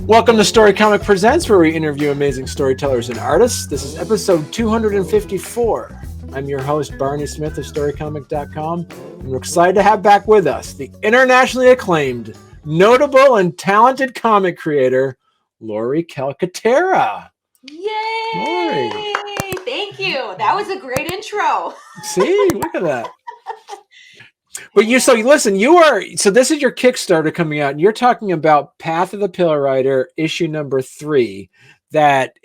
Welcome to Storycomic Presents, where we interview amazing storytellers and artists. This is episode 254. I'm your host, Barney Smith of Storycomic.com, and we're excited to have back with us the internationally acclaimed, notable, and talented comic creator, Laurie Calcaterra. Yay! Laurie. Thank you. That was a great intro. See, look at that. But this is your Kickstarter coming out, and you're talking about Path of the Pill Rider issue number 3 that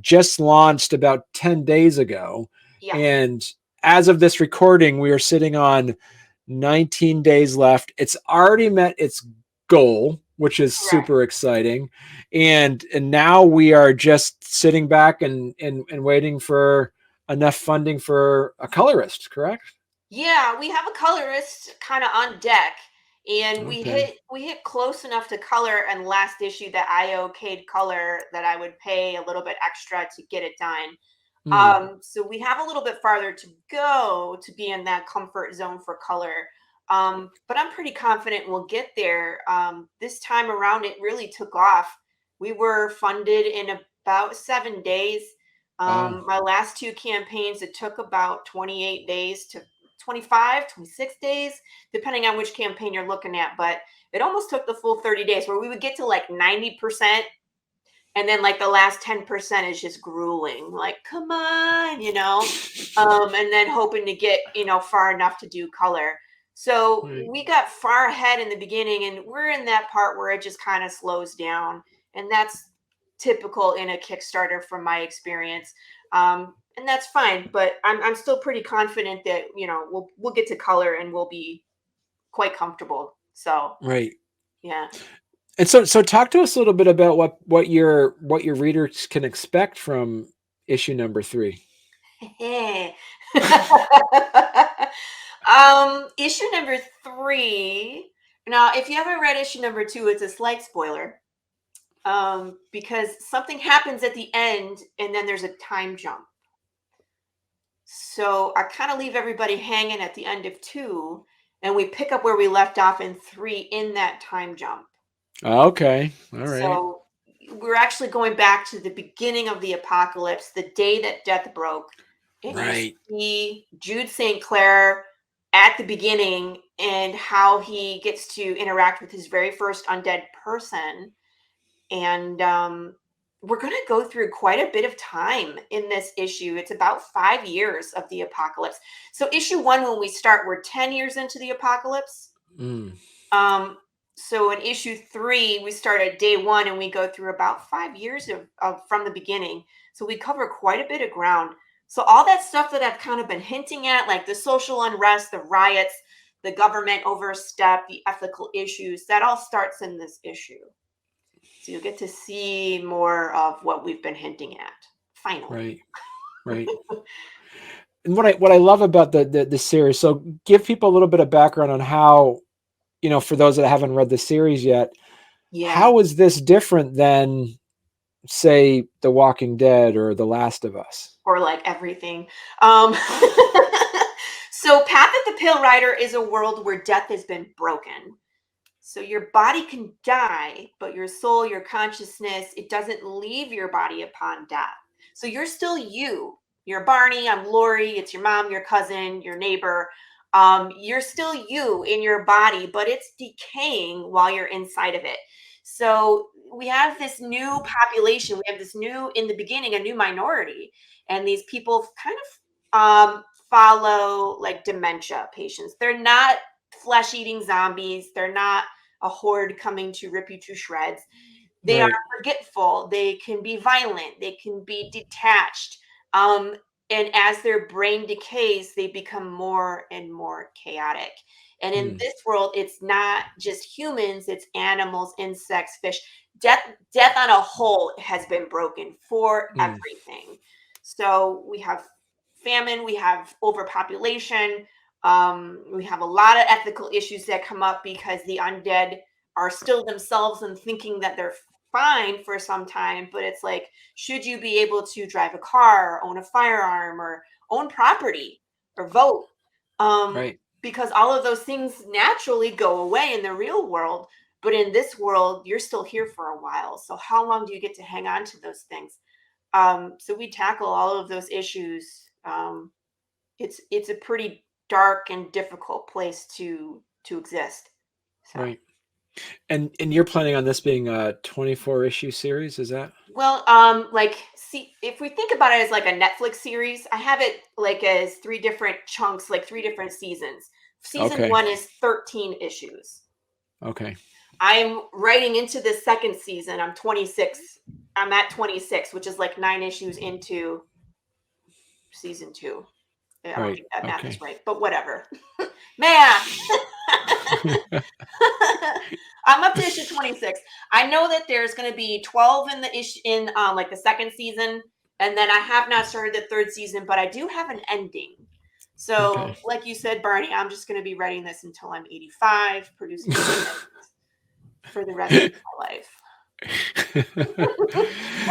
just launched about 10 days ago. Yeah. And as of this recording, we are sitting on 19 days left. It's already met its goal, which is super exciting. And now we are just sitting back and waiting for enough funding for a colorist, correct? Yeah, we have a colorist kind of on deck, and we hit close enough to color and last issue that I okayed color that I would pay a little bit extra to get it done. So we have a little bit farther to go to be in that comfort zone for color. But I'm pretty confident we'll get there. This time around, it really took off. We were funded in about 7 days. My last 2 campaigns, it took about 28 days to 25, 26 days, depending on which campaign you're looking at. But it almost took the full 30 days where we would get to like 90%. And then like the last 10% is just grueling, like, come on, and then hoping to get, far enough to do color. So we got far ahead in the beginning, and we're in that part where it just kind of slows down. And that's typical in a Kickstarter from my experience. And that's fine, but I'm still pretty confident that, we'll get to color and we'll be quite comfortable. So, yeah. And so talk to us a little bit about what your readers can expect from issue number 3. Issue number 3. Now, if you haven't read issue number 2, it's a slight spoiler. Because something happens at the end and then there's a time jump. So I kind of leave everybody hanging at the end of 2, and we pick up where we left off in 3 in that time jump. Okay. All right. So we're actually going back to the beginning of the apocalypse, the day that death broke. And you see Jude St. Clair at the beginning and how he gets to interact with his very first undead person. And we're going to go through quite a bit of time in this issue. It's about 5 years of the apocalypse. So issue 1, when we start, we're 10 years into the apocalypse. So in issue 3, we start at day 1 and we go through about 5 years of from the beginning. So we cover quite a bit of ground. So all that stuff that I've kind of been hinting at, like the social unrest, the riots, the government overstep, the ethical issues, that all starts in this issue. So you'll get to see more of what we've been hinting at. Finally. Right. And what I love about the series, so give people a little bit of background on how, for those that haven't read the series yet, how is this different than, say, The Walking Dead or The Last of Us? Or like everything. So Path of the Pill Rider is a world where death has been broken. So your body can die, but your soul, your consciousness, it doesn't leave your body upon death. So you're still you. You're Barney, I'm Laurie, it's your mom, your cousin, your neighbor. You're still you in your body, but it's decaying while you're inside of it. So we have this new population. We have this new, in the beginning, a new minority. And these people kind of follow like dementia patients. They're not flesh-eating zombies. They're not a horde coming to rip you to shreds. They are forgetful. They can be violent. They can be detached. And as their brain decays, they become more and more chaotic. And in this world, it's not just humans, it's animals, insects, fish. Death on a whole has been broken for everything. So we have famine, we have overpopulation, we have a lot of ethical issues that come up because the undead are still themselves and thinking that they're fine for some time, but it's like, should you be able to drive a car, or own a firearm, or own property, or vote? Because all of those things naturally go away in the real world. But in this world, you're still here for a while. So how long do you get to hang on to those things? So we tackle all of those issues. It's a pretty dark and difficult place to exist. So. Right. And you're planning on this being a 24 issue series, is that? Well, like, see, if we think about it as like a Netflix series, I have it like as 3 different chunks, like 3 different seasons. Season Okay. 1 is 13 issues. Okay. I'm writing into the second season. I'm 26. I'm at 26, which is like 9 issues into season 2. I don't Right. think that math Okay. is right, but whatever. Math. I'm up to issue 26. I know that there's going to be 12 in the issue in like the second season, and then I have not started the third season, but I do have an ending. So, Okay. like you said, Barney, I'm just going to be writing this until I'm 85, producing for the rest of my life.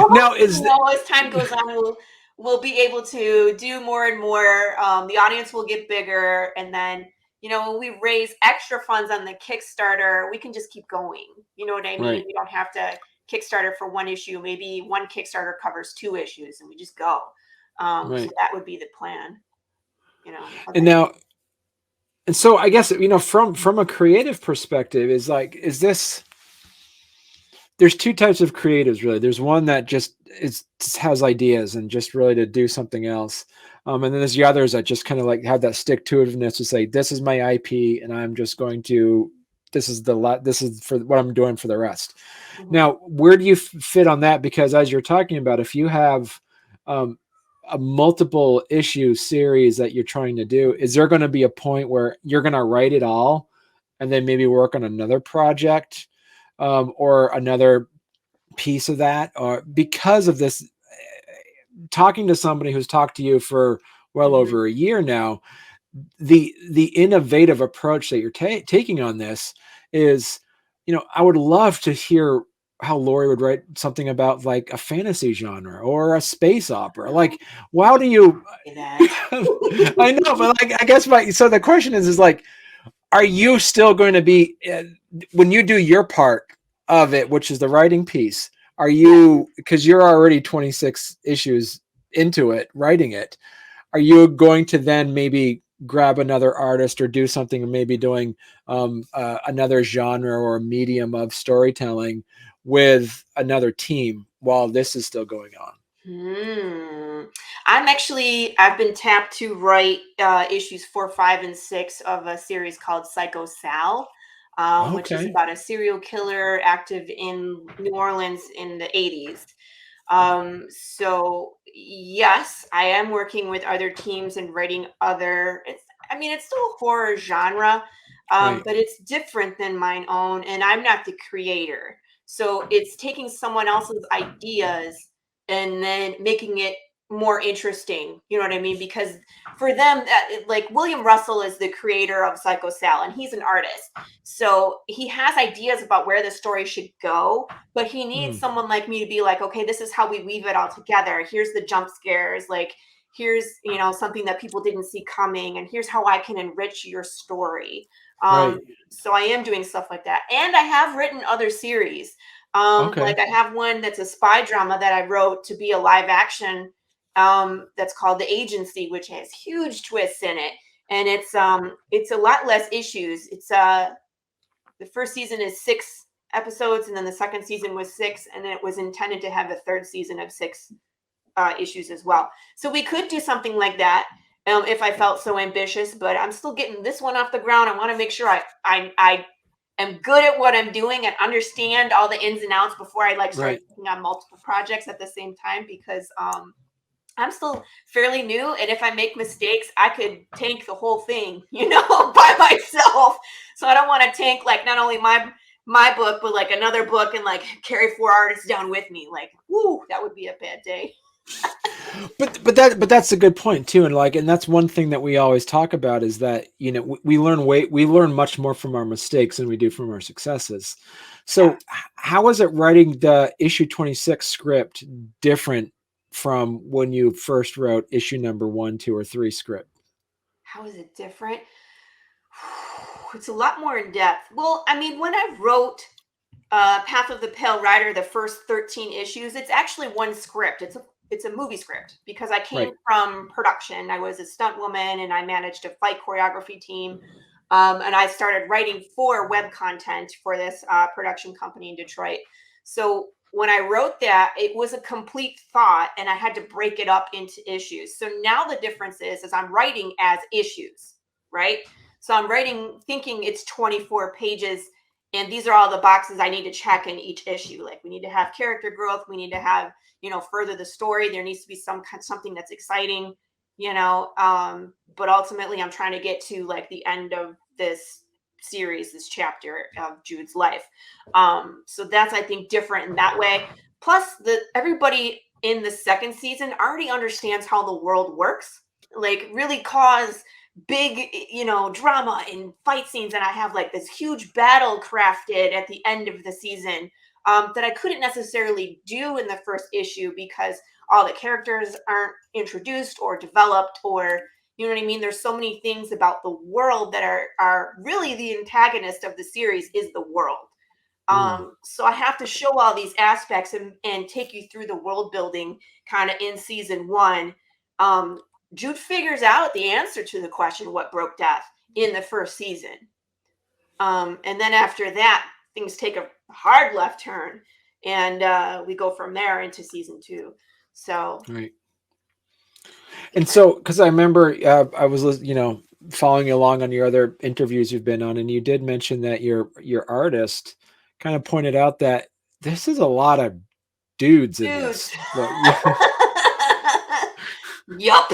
Now, as time goes on, we'll be able to do more and more. The audience will get bigger, and then when we raise extra funds on the Kickstarter, we can just keep going. You know what I mean? right. We don't have to Kickstarter for one issue. Maybe one Kickstarter covers 2 issues, and we just go. So Right. that would be the plan. And now, and so I guess from a creative perspective, is this? There's 2 types of creatives, really. There's one that just has ideas and just really to do something else, and then there's the others that just kind of like have that stick to itiveness to say, this is my IP, and I'm just going to. This is for what I'm doing for the rest. Mm-hmm. Now, where do you fit on that? Because as you're talking about, if you have a multiple issue series that you're trying to do, is there going to be a point where you're going to write it all and then maybe work on another project or another piece of that? Or because of this, talking to somebody who's talked to you for well over a year now, the innovative approach that you're taking on this is, I would love to hear how Laurie would write something about like a fantasy genre or a space opera. Like, how do you? I know, but like, I guess so the question is like, are you still going to be when you do your part of it, which is the writing piece? Are you, because you're already 26 issues into it, writing it? Are you going to then maybe grab another artist or do something, maybe doing another genre or medium of storytelling with another team while this is still going on? I've been tapped to write issues 4, 5, and 6 of a series called Psycho Sal, which is about a serial killer active in New Orleans in the 80s. So yes, I am working with other teams and writing it's still a horror genre, Right. but it's different than mine own, and I'm not the creator. So it's taking someone else's ideas and then making it more interesting. You know what I mean? Because for them, like William Russell is the creator of Psycho Sal, and he's an artist. So he has ideas about where the story should go, but he needs someone like me to be like, okay, this is how we weave it all together. Here's the jump scares. Like, here's, something that people didn't see coming, and here's how I can enrich your story. Right. So I am doing stuff like that. And I have written other series. Like I have one that's a spy drama that I wrote to be a live action that's called The Agency, which has huge twists in it. And it's a lot less issues. It's the first season is 6 episodes, and then the second season was 6, and then it was intended to have a third season of 6 issues as well. So we could do something like that if I felt so ambitious, but I'm still getting this one off the ground. I want to make sure I am good at what I'm doing and understand all the ins and outs before I start working on multiple projects at the same time, because I'm still fairly new, and if I make mistakes, I could tank the whole thing, by myself. So I don't want to tank like not only my book, but like another book and like carry 4 artists down with me. Like, whoo, that would be a bad day. but that's a good point too, and that's one thing that we always talk about is that we learn much more from our mistakes than we do from our successes. So how is it writing the issue 26 script different from when you first wrote issue number 1, 2, or 3 script? How is it different? It's a lot more in depth. Well, I mean, when I wrote Path of the Pale Rider, the first 13 issues, it's actually one script. It's a movie script because I came from production. I was a stunt woman and I managed a fight choreography team. And I started writing for web content for this production company in Detroit. So when I wrote that, it was a complete thought and I had to break it up into issues. So now the difference is I'm writing as issues, right? So I'm writing thinking it's 24 pages and these are all the boxes I need to check in each issue. Like we need to have character growth. We need to have, further the story. There needs to be something that's exciting, but ultimately I'm trying to get to like the end of this series, this chapter of Jude's life. So that's, I think, different in that way. Plus everybody in the second season already understands how the world works, like really cause big, drama and fight scenes. And I have like this huge battle crafted at the end of the season that I couldn't necessarily do in the first issue because all the characters aren't introduced or developed, or you know what I mean? There's so many things about the world that are really the antagonist of the series is the world. So I have to show all these aspects and take you through the world building kind of in season one. Jude figures out the answer to the question, what broke death, in the first season. And then after that, things take a hard left turn and we go from there into season two. So. Right. And so, because I remember I was, following along on your other interviews you've been on, and you did mention that your artist kind of pointed out that this is a lot of dudes in this. Yup.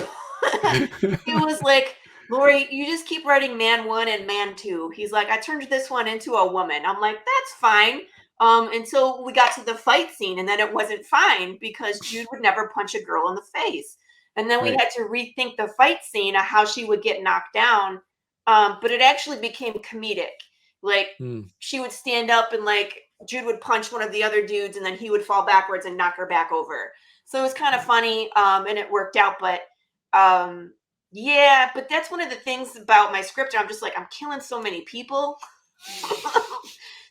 He was like, Laurie, you just keep writing man one and man two. He's like, I turned this one into a woman. I'm like, that's fine. Until we got to the fight scene, and then it wasn't fine because Jude would never punch a girl in the face. And then we had to rethink the fight scene of how she would get knocked down. But it actually became comedic. Like she would stand up and like Jude would punch one of the other dudes and then he would fall backwards and knock her back over. So it was kind of funny and it worked out. But yeah, but that's one of the things about my script. I'm just like, I'm killing so many people.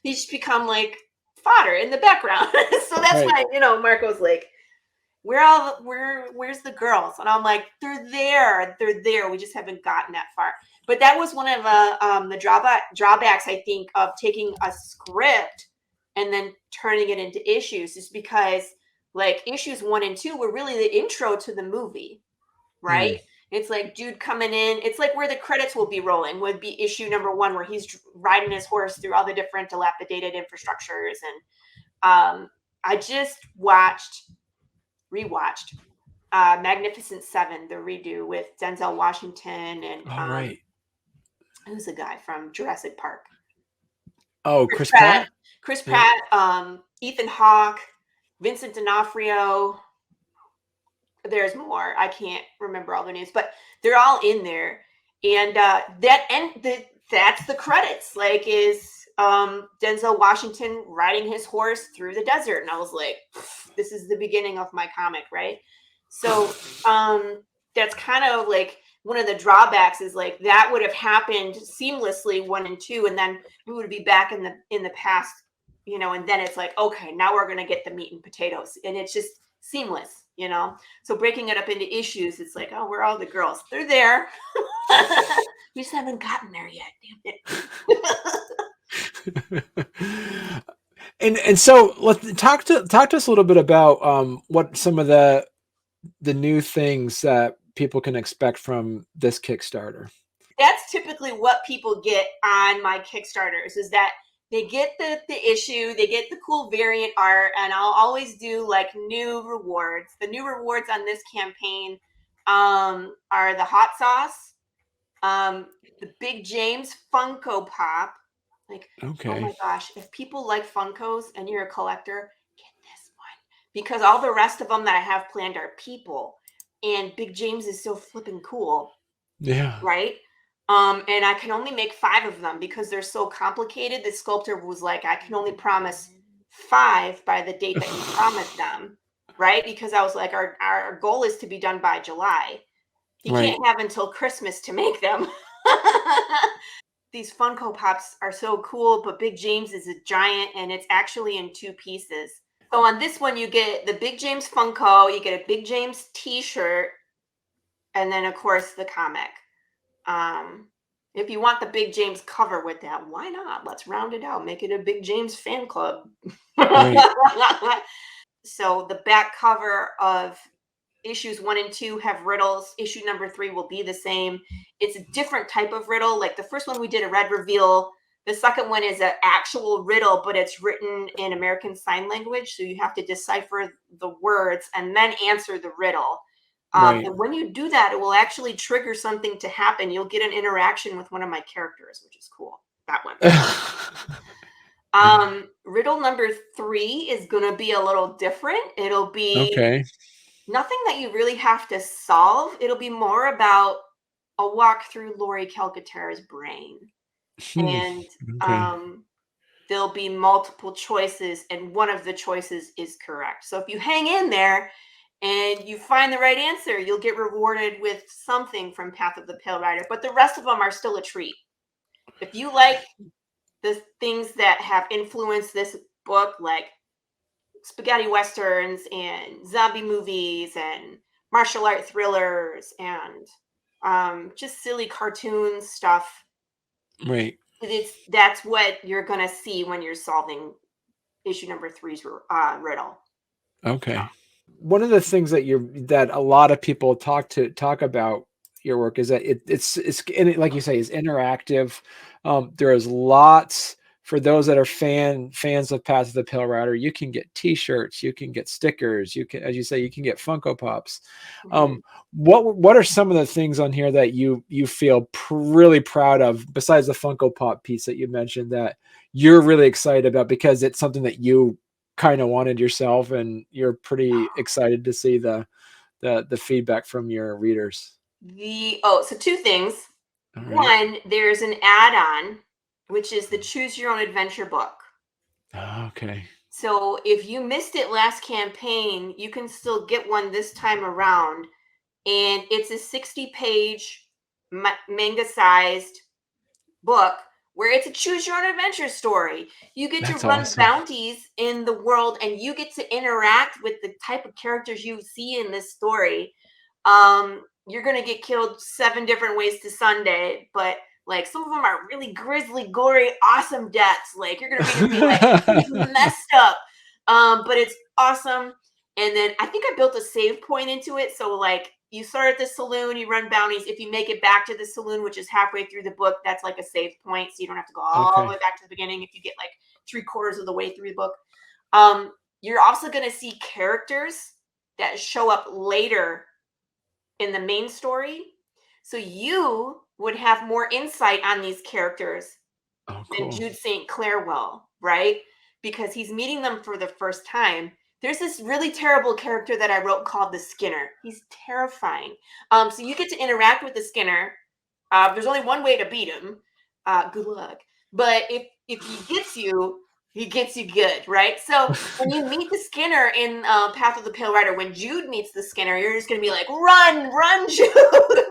These just become like fodder in the background. So that's why, Marco's like, where's the girls? And I'm like, they're there. We just haven't gotten that far. But that was one of the drawbacks, I think, of taking a script and then turning it into issues, is because like issues 1 and 2 were really the intro to the movie, right? It's like Jude coming in. It's like where the credits will be rolling would be issue number 1, where he's riding his horse through all the different dilapidated infrastructures. And I just rewatched Magnificent Seven, the redo with Denzel Washington and who's the guy from Jurassic Park? Oh, Chris Pratt. Chris Pratt, Ethan Hawke, Vincent D'Onofrio. There's more. I can't remember all their names, but they're all in there. And that's the credits. Like is Denzel Washington riding his horse through the desert, and I was like, this is the beginning of my comic, right? So that's kind of like one of the drawbacks, is like that would have happened seamlessly 1 and 2, and then we would be back in the past, and then it's like, okay, now we're gonna get the meat and potatoes, and it's just seamless, So breaking it up into issues, it's like, oh, we're all the girls. They're there. We just haven't gotten there yet. Damn it. And so let's talk to us a little bit about what some of the new things that people can expect from this Kickstarter. That's typically what people get on my Kickstarters, is that they get the issue, they get the cool variant art, and I'll always do like new rewards. The new rewards on this campaign are the hot sauce, the Big James Funko Pop. Like, oh my gosh, if people like Funkos and you're a collector, get this one. Because all the rest of them that I have planned are people. And Big James is so flipping cool. Yeah. Right? And I can only make 5 of them because they're so complicated. The sculptor was like, I can only promise 5 by the date that you promised them. Right? Because I was like, our goal is to be done by July. You can't have until Christmas to make them. these Funko Pops are so cool, but Big James is a giant and it's actually in 2 pieces. So on this one, you get the Big James Funko, you get a Big James t-shirt, and then of course the comic. If you want the Big James cover with that, why not? Let's round it out. Make it a Big James fan club. Right. So the back cover of issues 1 and 2 have riddles. Issue number 3 will be the same. It's a different type of riddle. Like the first one, we did a red reveal. The second one is an actual riddle, but it's written in American Sign Language. So you have to decipher the words and then answer the riddle. Right. And when you do that, it will actually trigger something to happen. You'll get an interaction with one of my characters, which is cool. That one. Riddle number 3 is going to be a little different. It'll be Okay. nothing that you really have to solve. It'll be more about a walk through Laurie Calcaterra's brain. And Okay. there'll be multiple choices, and one of the choices is correct. So if you hang in there and you find the right answer, you'll get rewarded with something from Path of the Pale Rider. But the rest of them are still a treat. If you like the things that have influenced this book, like spaghetti westerns and zombie movies and martial art thrillers and just silly cartoon stuff, Right. that's what you're gonna see when you're solving issue number 3's riddle. Okay. One of the things that a lot of people talk about your work is that it's and it, like you say, is interactive. There is lots for those that are fans of Path of the Pale Rider. You can get T-shirts, you can get stickers, you can, as you say, you can get Funko Pops. Mhm. What are some of the things on here that you feel really proud of, besides the Funko Pop piece that you mentioned, that you're really excited about because it's something that you kind of wanted yourself and you're pretty excited to see the feedback from your readers? So 2 things. All right. One, there's an add-on, which is the Choose Your Own Adventure book. Okay. So if you missed it last campaign, you can still get one this time around. And it's a 60-page manga-sized book where it's a choose your own adventure story. You get to That's run awesome. bounties in the world and you get to interact with the type of characters you see in this story. You're going to get killed 7 different ways to Sunday, but like some of them are really grisly, gory, awesome deaths. Like you're going to read and be like, he's messed up. But it's awesome. And then I think I built a save point into it. So like you start at the saloon, you run bounties. If you make it back to the saloon, which is halfway through the book, that's like a save point. So you don't have to go all the Okay. way back to the beginning if you get like 3/4 of the way through the book. You're also going to see characters that show up later in the main story. So you would have more insight on these characters Oh, than cool. Jude St. Clair will, right? Because he's meeting them for the first time. There's this really terrible character that I wrote called the Skinner. He's terrifying. So you get to interact with the Skinner. There's only one way to beat him. Good luck. But if he gets you good, right? So when you meet the Skinner in Path of the Pale Rider, when Jude meets the Skinner, you're just gonna be like, run, Jude!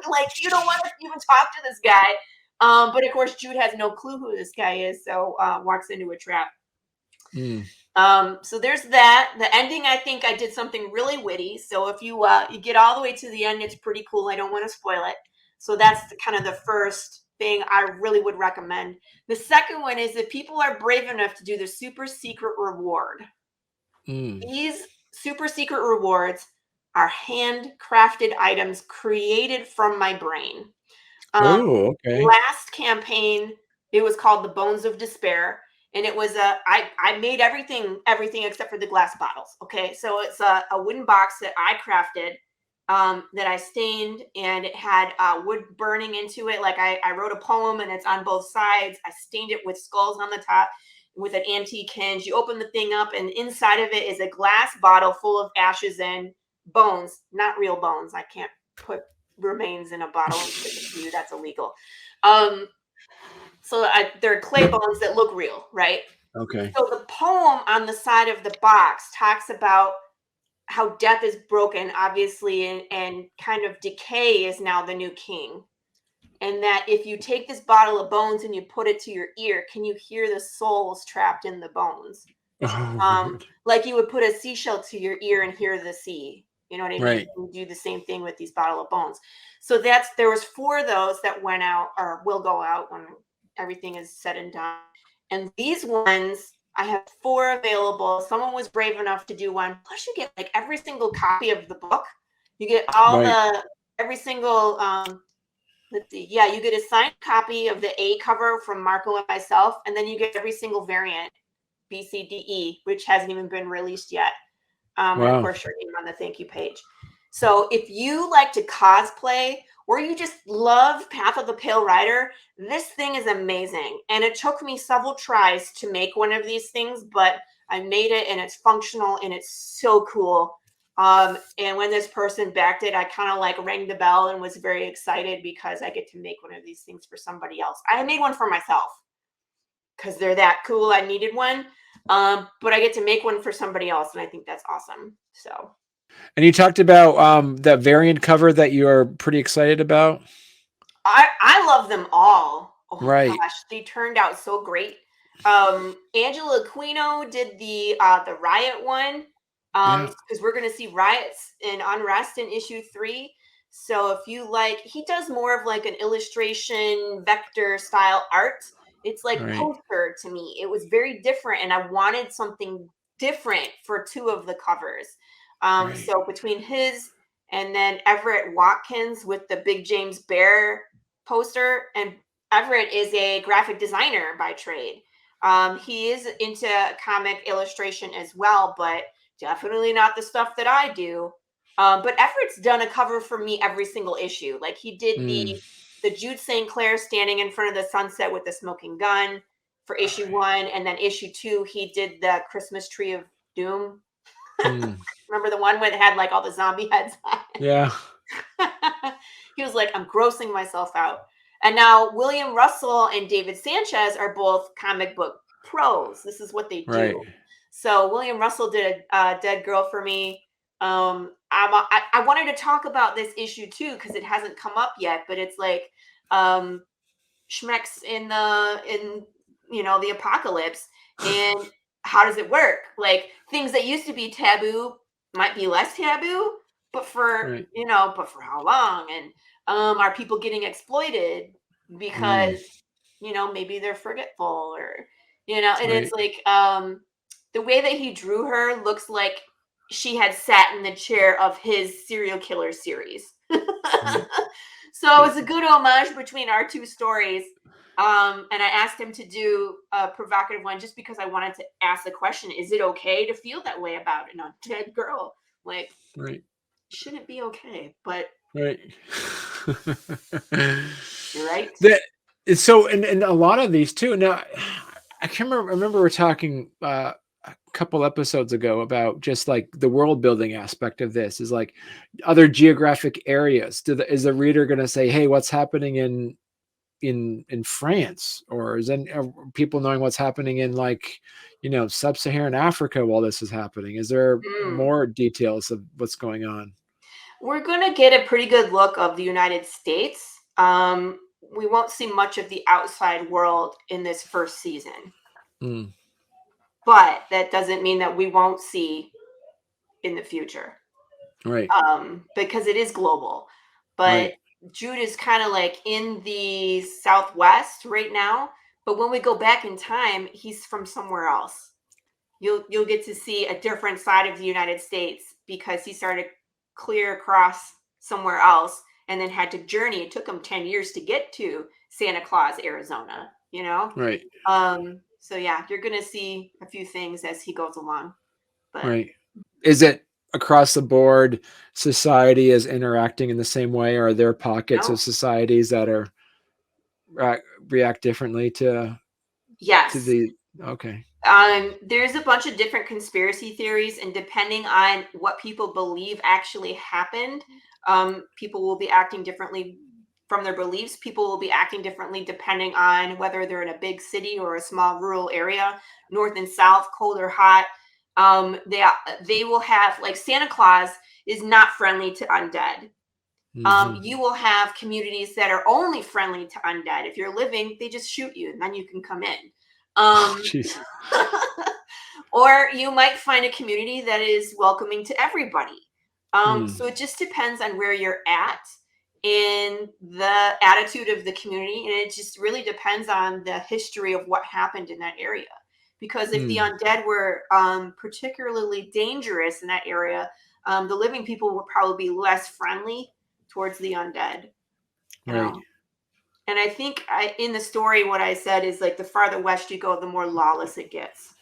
Like you don't want to even talk to this guy. But of course, Jude has no clue who this guy is, so walks into a trap. Mm. So there's that. The ending, I think I did something really witty. So if you get all the way to the end, it's pretty cool. I don't want to spoil it. So that's kind of the first thing I really would recommend. The second one is if people are brave enough to do the super secret reward. Mm. These super secret rewards are handcrafted items created from my brain. Um, Oh, okay. Last campaign, it was called the Bones of Despair, and it was I made everything except for the glass bottles. Okay, so it's a wooden box that I crafted, that I stained, and it had wood burning into it. Like I wrote a poem, and it's on both sides. I stained it with skulls on the top with an antique hinge. You open the thing up, and inside of it is a glass bottle full of ashes and bones, not real bones. I can't put remains in a bottle and ship it to you. That's illegal. So they're clay bones that look real, right? Okay. So the poem on the side of the box talks about how death is broken, obviously, and kind of decay is now the new king. and that if you take this bottle of bones and you put it to your ear, can you hear the souls trapped in the bones? Oh, Like you would put a seashell to your ear and hear the sea. You know what I mean? right. You do the same thing with these bottle of bones. So there was 4 of those that went out or will go out when everything is said and done. And these ones, I have 4 available. Someone was brave enough to do one. Plus, you get like every single copy of the book. You get Right. every single let's see. Yeah, you get a signed copy of the A cover from Marco and myself, and then you get every single variant, B, C, D, E, which hasn't even been released yet. And of Wow. course, your name on the thank you page. So if you like to cosplay or you just love Path of the Pale Rider, this thing is amazing. And it took me several tries to make one of these things, but I made it and it's functional and it's so cool. And when this person backed it, I kind of like rang the bell and was very excited because I get to make one of these things for somebody else. I made one for myself because they're that cool. I needed one. But I get to make one for somebody else, and I think that's awesome. So, And you talked about that variant cover that you are pretty excited about. I love them all. Oh my Right. gosh, they turned out so great. Angela Aquino did the Riot one. Yeah. Because we're gonna see riots and unrest in issue 3. So if you like, he does more of like an illustration vector style art. It's like Right. poster to me. It was very different, and I wanted something different for 2 of the covers. Right. So between his and then Everett Watkins with the Big James Bear poster, and Everett is a graphic designer by trade. He is into comic illustration as well, but definitely not the stuff that I do. But Everett's done a cover for me every single issue. Like he did Mm. the Jude St. Clair standing in front of the sunset with the smoking gun for issue 1, and then issue 2 he did the Christmas Tree of Doom. Mm. Remember the one where it had like all the zombie heads on it? Yeah. He was like, I'm grossing myself out. And now William Russell and David Sanchez are both comic book pros. This is what they Right. do. So William Russell did a Dead Girl for me. I wanted to talk about this issue too because it hasn't come up yet, but it's like Schmecks in the apocalypse, and how does it work? Like things that used to be taboo might be less taboo, but Right. but for how long? And are people getting exploited Mm. because maybe they're forgetful, or and it's Right. like the way that he drew her looks like she had sat in the chair of his serial killer series. Right. So it's a good homage between our 2 stories. And I asked him to do a provocative one just because I wanted to ask the question, is it okay to feel that way about an undead girl? Like, Right. shouldn't be okay, but Right. you're right. that so and a lot of these too. Now I can't remember. I remember we are talking a couple episodes ago about just like the world building aspect of this is like other geographic areas. Is the reader going to say, "Hey, what's happening in France?" Or is then people knowing what's happening in like sub-Saharan Africa while this is happening? Is there Mm. more details of what's going on? We're going to get a pretty good look of the United States. We won't see much of the outside world in this first season, Mm. but that doesn't mean that we won't see in the future. Right. Because it is global. But Right. Jude is kind of like in the Southwest right now. But when we go back in time, he's from somewhere else. You'll get to see a different side of the United States because he started clear across somewhere else and then had to journey. It took him 10 years to get to Santa Claus, Arizona, Right. So yeah, you're gonna see a few things as he goes along. But Right. Is it across the board society is interacting in the same way, or are there pockets of no. societies that are react differently to Yes. the okay. There's a bunch of different conspiracy theories, and depending on what people believe actually happened, people will be acting differently from their beliefs. People will be acting differently depending on whether they're in a big city or a small rural area, north and south, cold or hot. They will have like Santa Claus is not friendly to undead. You will have communities that are only friendly to undead. If you're living, they just shoot you and then you can come in. Jeez. Or you might find a community that is welcoming to everybody. So it just depends on where you're at in the attitude of the community. And it just really depends on the history of what happened in that area. Because if the undead were particularly dangerous in that area, the living people would probably be less friendly towards the undead. You know? And I think in the story, what I said is like the farther west you go, the more lawless it gets.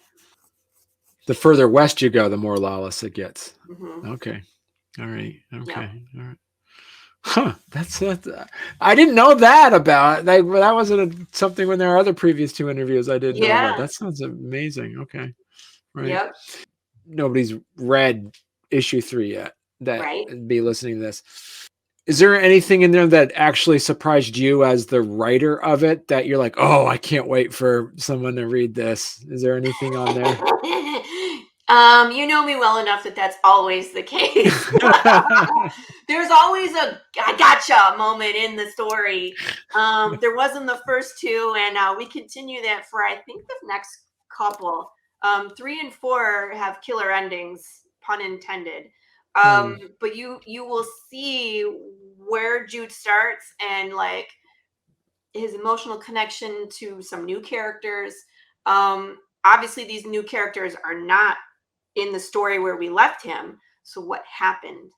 The further west you go, the more lawless it gets. Mm-hmm. Okay. All right. Okay. Yeah. All right. Huh. That's I didn't know that about that wasn't something when there are other previous 2 interviews I didn't know about. That sounds amazing. Okay. Right. Yep. Nobody's read issue 3 yet that Right. be listening to this. Is there anything in there that actually surprised you as the writer of it that you're like, oh, I can't wait for someone to read this? Is there anything on there? You know me well enough that that's always the case. There's always a I gotcha moment in the story. There was in the first 2, and we continue that for I think the next couple. 3 and 4 have killer endings, pun intended. But you will see where Jude starts and like his emotional connection to some new characters. Obviously, these new characters are not in the story where we left him. So what happened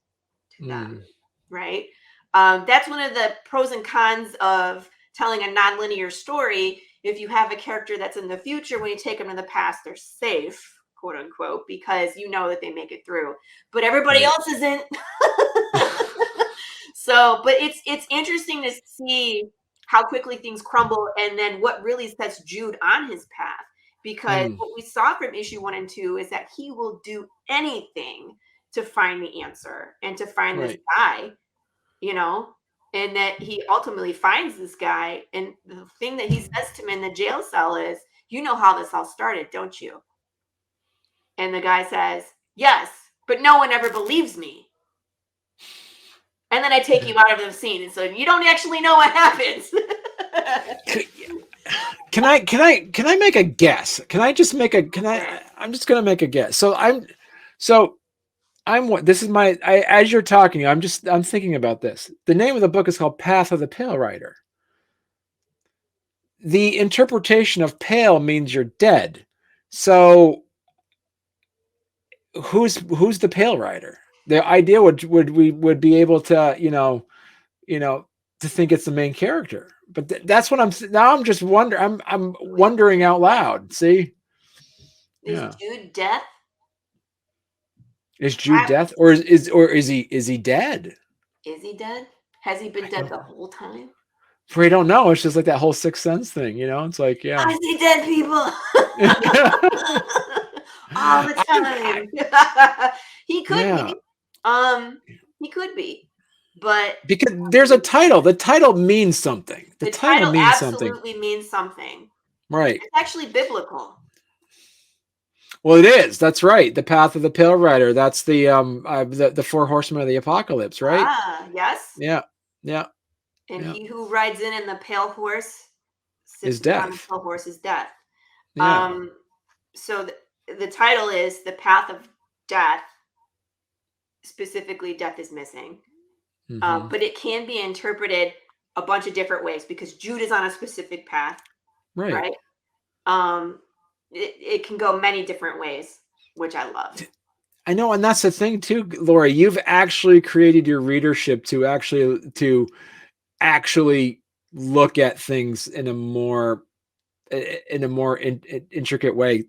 to them, right? That's one of the pros and cons of telling a non-linear story. If you have a character that's in the future, when you take them to the past, they're safe, quote unquote, because you know that they make it through. But everybody else isn't. So, but it's interesting to see how quickly things crumble and then what really sets Jude on his path. Because what we saw from issue 1 and 2 is that he will do anything to find the answer and to find this guy, you know, and that he ultimately finds this guy. And the thing that he says to him in the jail cell is, you know how this all started, don't you? And the guy says, yes, but no one ever believes me. And then I take you out of the scene, and so you don't actually know what happens. Can I make a guess? I'm just going to make a guess. As you're talking, I'm thinking about this. The name of the book is called Path of the Pale Rider. The interpretation of pale means you're dead. So who's the Pale Rider? The idea would be able to, to think it's the main character. But that's what I'm just wondering. I'm wondering out loud. See? Is Jude death? Is Jude death, or is he dead? Is he dead? Has he been dead the whole time? We don't know. It's just like that whole Sixth Sense thing, It's like, I see dead people all the time. He could be. He could be, but because there's a title. The title means something. The title means absolutely means something. Right. It's actually biblical. Well, it is. That's right. The Path of the Pale Rider. That's the 4 horsemen of the apocalypse, right? Ah, yes. Yeah. And he who rides in the pale horse is death. On the pale horse is death. Yeah. So the title is The Path of Death. Specifically, death is missing. But it can be interpreted a bunch of different ways because Jude is on a specific path. Right. It can go many different ways, which I love. I know, and that's the thing too, Laurie. You've actually created your readership to actually look at things in a more intricate way.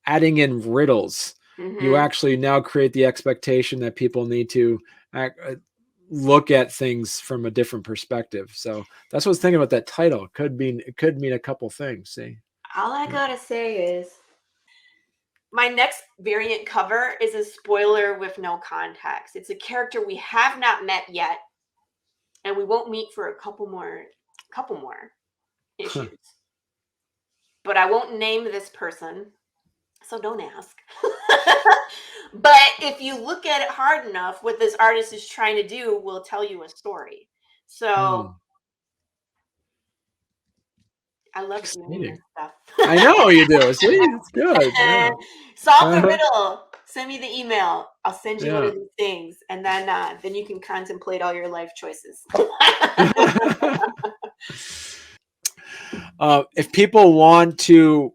Adding in riddles. You actually now create the expectation that people need to look at things from a different perspective. So that's what I was thinking about that title. It could mean a couple things. See. All I gotta say is my next variant cover is a spoiler with no context. It's a character we have not met yet, and we won't meet for a couple more issues. But I won't name this person, So don't ask. But if you look at it hard enough, what this artist is trying to do will tell you a story. So I love doing this Exciting. stuff. I know you do. See, it's good. Yeah. Solve the riddle. Send me the email. I'll send you one Yeah. of these things, and then you can contemplate all your life choices. If people want to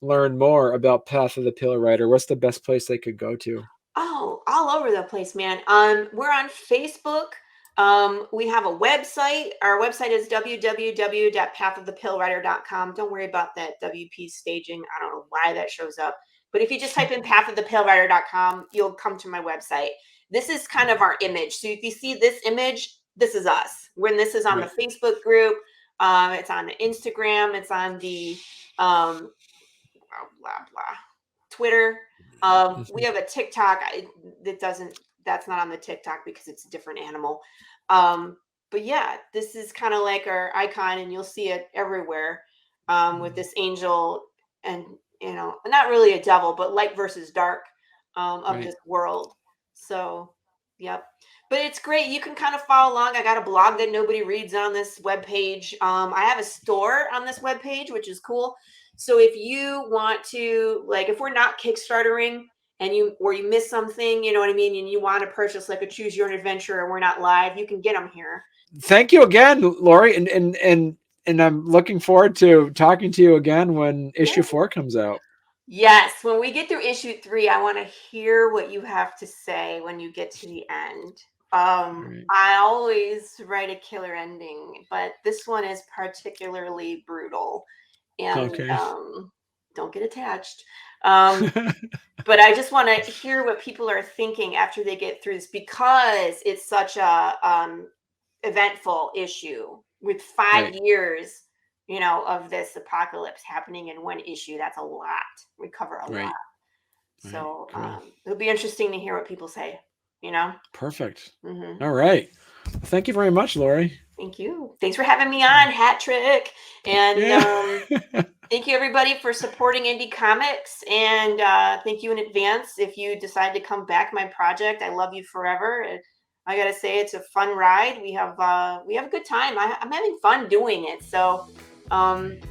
learn more about Path of the Pill Rider, what's the best place they could go to? Oh, all over the place, man. We're on Facebook. We have a website. Our website is www.pathofthepillwriter.com. Don't worry about that WP staging. I don't know why that shows up. But if you just type in pathofthepillwriter.com, you'll come to my website. This is kind of our image. So if you see this image, this is us. When this is on the Facebook group, it's on the Instagram, it's on the blah, blah, blah, Twitter. We have a TikTok that's not on the TikTok because it's a different animal. But yeah, this is kind of like our icon, and you'll see it everywhere, with this angel, and not really a devil, but light versus dark, of this world. So yep. But it's great. You can kind of follow along. I got a blog that nobody reads on this webpage. I have a store on this webpage, which is cool. So if you want to, like, if we're not Kickstartering and you miss something, you know what I mean, and you want to purchase like a choose your own adventure and we're not live, you can get them here. Thank you again, Laurie, and I'm looking forward to talking to you again when issue 4 comes out. Yes, when we get through issue 3, I want to hear what you have to say when you get to the end. I always write a killer ending, but this one is particularly brutal. And don't get attached. But I just want to hear what people are thinking after they get through this, because it's such a eventful issue with 5 years, of this apocalypse happening in one issue. That's a lot. We cover a lot. So it'll be interesting to hear what people say, Perfect. All right. Thank you very much, Laurie. Thank you. Thanks for having me on, Hat Trick. And thank you, everybody, for supporting indie comics. And thank you in advance if you decide to come back my project. I love you forever. I got to say, it's a fun ride. We have a good time. I'm having fun doing it. So, come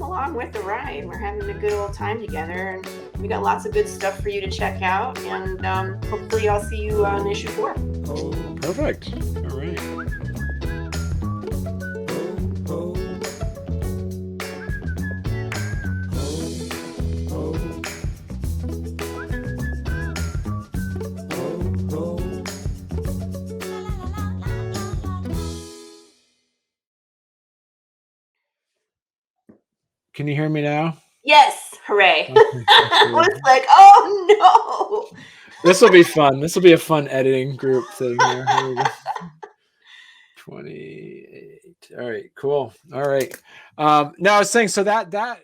along with the ride. We're having a good old time together. And we got lots of good stuff for you to check out. And hopefully I'll see you on issue 4. Perfect. All right. Can you hear me now? Yes. Hooray. I was like, oh no. This will be fun. This will be a fun editing group thing here. Here we go. 28. All right, cool. All right. Now I was saying, so that